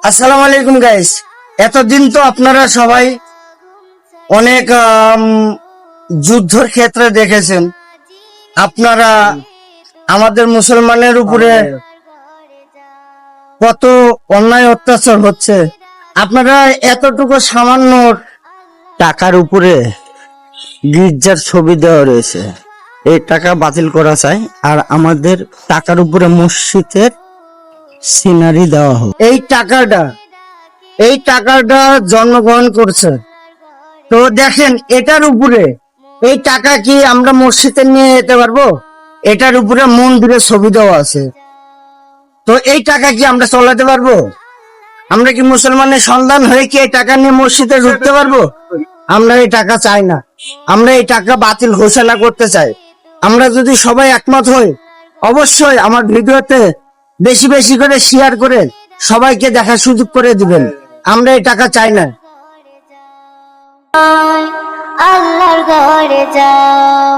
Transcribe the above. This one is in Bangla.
আসসালামু আলাইকুম গাইস। এতদিন তো আপনারা সবাই অনেক যুদ্ধের ক্ষেত্রে দেখেছেন। আপনারা আমাদের মুসলমানের উপরে কত অন্যায় অত্যাচার হচ্ছে। আপনারা এতটুকু সামান্য টাকার উপরে গির্জার ছবি দেওয়া রয়েছে, এই টাকা বাতিল করা চাই। আর আমাদের টাকার উপরে মসজিদের সিনারি দেওয়া হোক। এই টাকাটা জন্মগ্রহণ করছে, তো দেখেন এটার উপরে এই টাকা কি আমরা মসজিদে নিয়ে যেতে পারবো? এটার উপরে মন্দিরের ছবি দেওয়া আছে, তো এই টাকা কি আমরা চলাতে পারবো? আমরা কি মুসলমানের সন্তান হয়ে কি এই টাকা নিয়ে মসজিদে ঢুকতে পারবো? আমরা এই টাকা চাই না, আমরা এই টাকা বাতিল ঘোষণা করতে চাই। আমরা যদি সবাই একমত হই, অবশ্যই আমার ভিডিওতে বেশি বেশি করে শেয়ার করে সবাইকে দেখার সুযোগ করে দিবেন। আমরা এই টাকা চাই না। আল্লাহর ঘরে যাও।